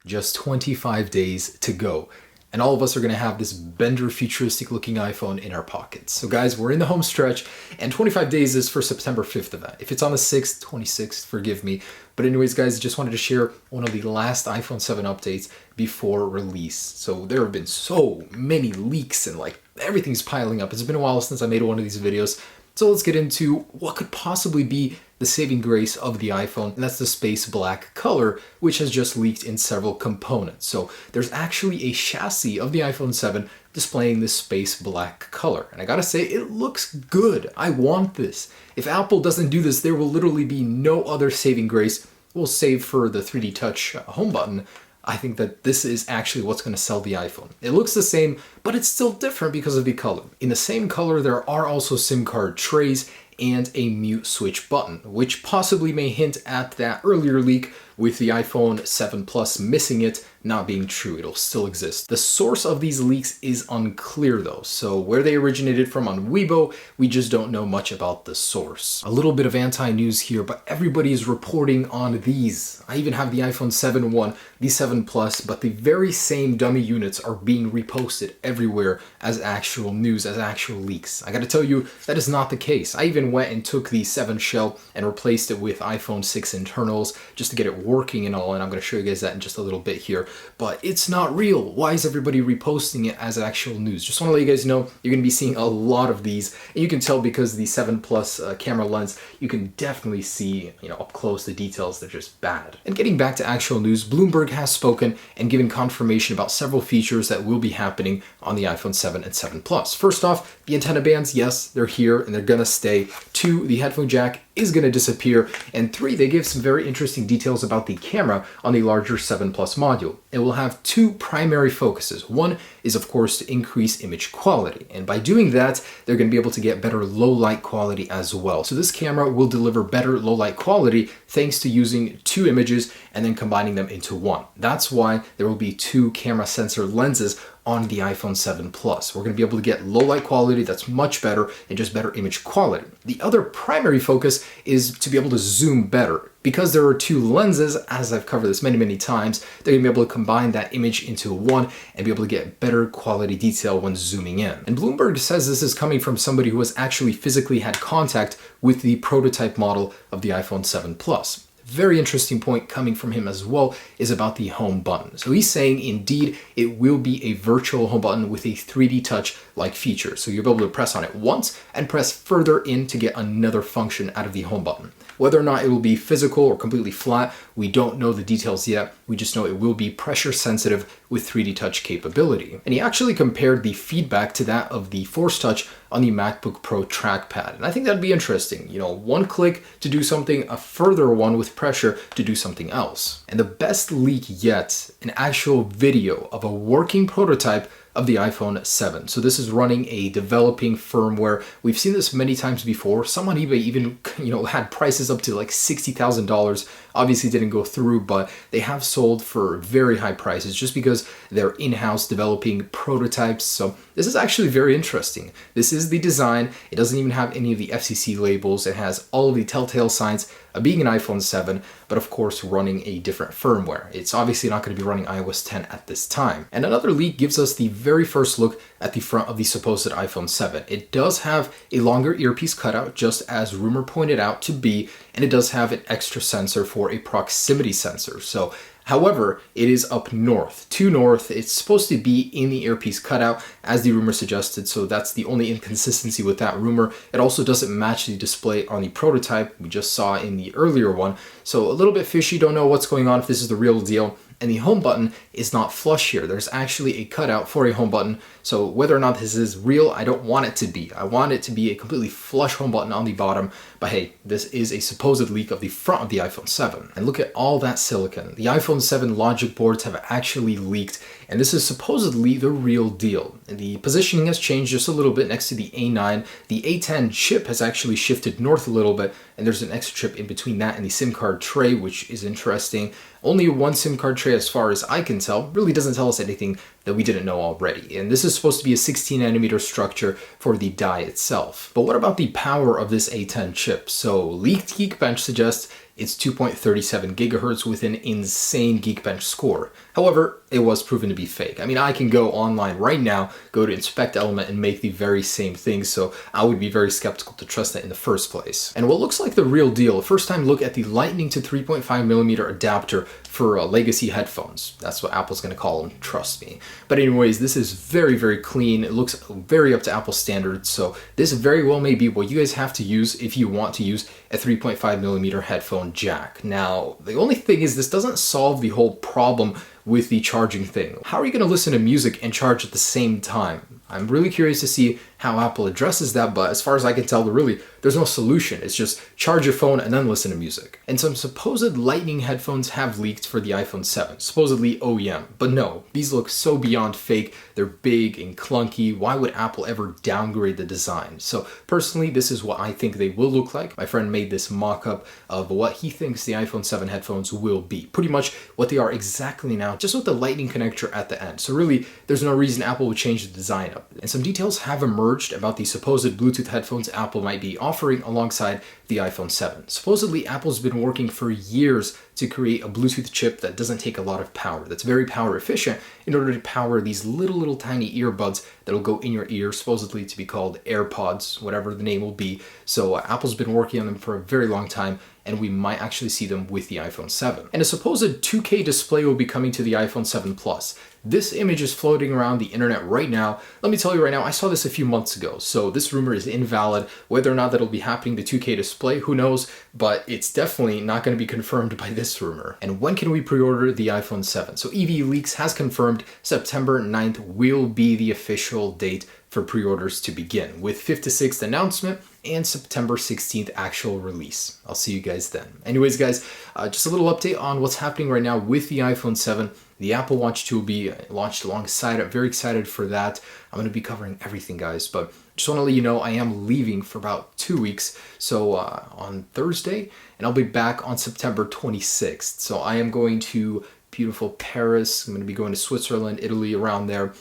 Just 25 days to go. And all of us are going to have this Bender futuristic looking iPhone in our pockets. So guys, we're in the home stretch and 25 days is for September 5th event. If it's on the 6th, 26th, forgive me. But anyways, guys, just wanted to share one of the last iPhone 7 updates before release. So there have been so many leaks and everything's piling up. It's been a while since I made one of these videos. So let's get into what could possibly be the saving grace of the iPhone, and that's the space black color, which has just leaked in several components. So there's actually a chassis of the iPhone 7 displaying this space black color. And I gotta say, it looks good. I want this. If Apple doesn't do this, there will literally be no other saving grace. We'll save for the 3D Touch home button. I think that this is actually what's going to sell the iPhone. It looks the same, but it's still different because of the color. In the same color, there are also SIM card trays and a mute switch button, which possibly may hint at that earlier leak with the iPhone 7 Plus missing it not being true. It'll still exist. The source of these leaks is unclear though, so where they originated from on Weibo, we just don't know much about the source. A little bit of anti-news here, but everybody is reporting on these. I even have the iPhone 7 one, the 7 Plus, but the very same dummy units are being reposted everywhere as actual news, as actual leaks. I gotta tell you, that is not the case. I even went and took the 7 shell and replaced it with iPhone 6 internals just to get it working and all, and I'm gonna show you guys that in just a little bit here. But it's not real. Why is everybody reposting it as actual news? Just want to let you guys know you're going to be seeing a lot of these, and you can tell because the 7 Plus camera lens, you can definitely see, up close the details. They're just bad. And getting back to actual news, Bloomberg has spoken and given confirmation about several features that will be happening on the iPhone 7 and 7 Plus. First off, the antenna bands, yes, they're here and they're gonna stay. 2, the headphone jack is going to disappear. And 3, they give some very interesting details about the camera on the larger 7 Plus module. It will have 2 primary focuses. One is, of course, to increase image quality. And by doing that, they're going to be able to get better low light quality as well. So this camera will deliver better low light quality thanks to using 2 images and then combining them into one. That's why there will be 2 camera sensor lenses on the iPhone 7 Plus. We're going to be able to get low light quality that's much better and just better image quality. The other primary focus is to be able to zoom better. Because there are 2 lenses, as I've covered this many times, they're going to be able to combine that image into one and be able to get better quality detail when zooming in. And Bloomberg says this is coming from somebody who has actually physically had contact with the prototype model of the iPhone 7 Plus. Very interesting point coming from him as well is about the home button. So he's saying indeed it will be a virtual home button with a 3D touch like feature. So you'll be able to press on it once and press further in to get another function out of the home button. Whether or not it will be physical or completely flat, we don't know the details yet. We just know it will be pressure sensitive with 3D touch capability. And he actually compared the feedback to that of the Force Touch on the MacBook Pro trackpad. And I think that'd be interesting. One click to do something, a further one with pressure to do something else. And the best leak yet, an actual video of a working prototype of the iPhone 7. So this is running a developing firmware. We've seen this many times before. Some on eBay even, had prices up to $60,000. Obviously didn't go through, but they have sold for very high prices just because they're in-house developing prototypes. So this is actually very interesting. This is the design. It doesn't even have any of the FCC labels. It has all of the telltale signs of being an iPhone 7, but of course running a different firmware. It's obviously not going to be running iOS 10 at this time. And another leak gives us the very first look at the front of the supposed iPhone 7. It does have a longer earpiece cutout, just as rumor pointed out to be, and it does have an extra sensor for a proximity sensor. So however, it is up north, to north. It's supposed to be in the earpiece cutout, as the rumor suggested, so that's the only inconsistency with that rumor. It also doesn't match the display on the prototype we just saw in the earlier one, so a little bit fishy, don't know what's going on, if this is the real deal. And the home button is not flush here. There's actually a cutout for a home button. So whether or not this is real, I don't want it to be. I want it to be a completely flush home button on the bottom. But hey, this is a supposed leak of the front of the iPhone 7. And look at all that silicon. The iPhone 7 logic boards have actually leaked, and this is supposedly the real deal. And the positioning has changed just a little bit next to the A9. The A10 chip has actually shifted north a little bit, and there's an extra chip in between that and the SIM card tray, which is interesting. Only one SIM card tray as far as I can tell. Really doesn't tell us anything that we didn't know already. And this is supposed to be a 16 nanometer structure for the die itself. But what about the power of this A10 chip? So leaked Geekbench suggests it's 2.37 gigahertz with an insane Geekbench score. However, it was proven to be fake. I mean, I can go online right now, go to Inspect Element and make the very same thing, so I would be very skeptical to trust that in the first place. And what looks like the real deal, a first time look at the Lightning to 3.5mm adapter for legacy headphones. That's what Apple's going to call them, trust me. But anyways, this is very, very clean. It looks very up to Apple standards, so this very well may be what you guys have to use if you want to use a 3.5mm headphone jack. Now, the only thing is this doesn't solve the whole problem with the charging thing. How are you going to listen to music and charge at the same time? I'm really curious to see how Apple addresses that, but as far as I can tell, there's no solution. It's just charge your phone and then listen to music. And some supposed Lightning headphones have leaked for the iPhone 7, supposedly OEM. But no, these look so beyond fake. They're big and clunky. Why would Apple ever downgrade the design? So personally, this is what I think they will look like. My friend made this mock-up of what he thinks the iPhone 7 headphones will be. Pretty much what they are exactly now, just with the Lightning connector at the end. So really, there's no reason Apple would change the design up. And some details have emerged about the supposed Bluetooth headphones Apple might be offering alongside the iPhone 7. Supposedly, Apple's been working for years to create a Bluetooth chip that doesn't take a lot of power, that's very power efficient in order to power these little tiny earbuds that'll go in your ear, supposedly to be called AirPods, whatever the name will be. So Apple's been working on them for a very long time, and we might actually see them with the iPhone 7. And a supposed 2K display will be coming to the iPhone 7 Plus. This image is floating around the internet right now. Let me tell you right now, I saw this a few months ago, so this rumor is invalid. Whether or not that'll be happening, the 2K display, who knows, but it's definitely not going to be confirmed by this rumor. And when can we pre-order the iPhone 7? So EV Leaks has confirmed September 9th will be the official date for pre-orders to begin, with 5th to 6th announcement and September 16th actual release. I'll see you guys then. Anyways, guys, just a little update on what's happening right now with the iPhone 7. The Apple Watch 2 will be launched alongside it. I'm very excited for that. I'm going to be covering everything, guys, but just want to let you know I am leaving for about 2 weeks, so on Thursday, and I'll be back on September 26th. So I am going to beautiful Paris. I'm going to be going to Switzerland, Italy, around there.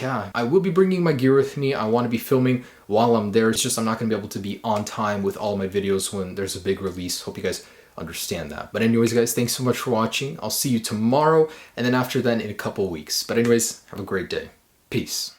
Yeah, I will be bringing my gear with me. I want to be filming while I'm there. It's just I'm not going to be able to be on time with all my videos when there's a big release. Hope you guys understand that. But anyways, guys, thanks so much for watching. I'll see you tomorrow, and then after that in a couple of weeks. But anyways, have a great day. Peace.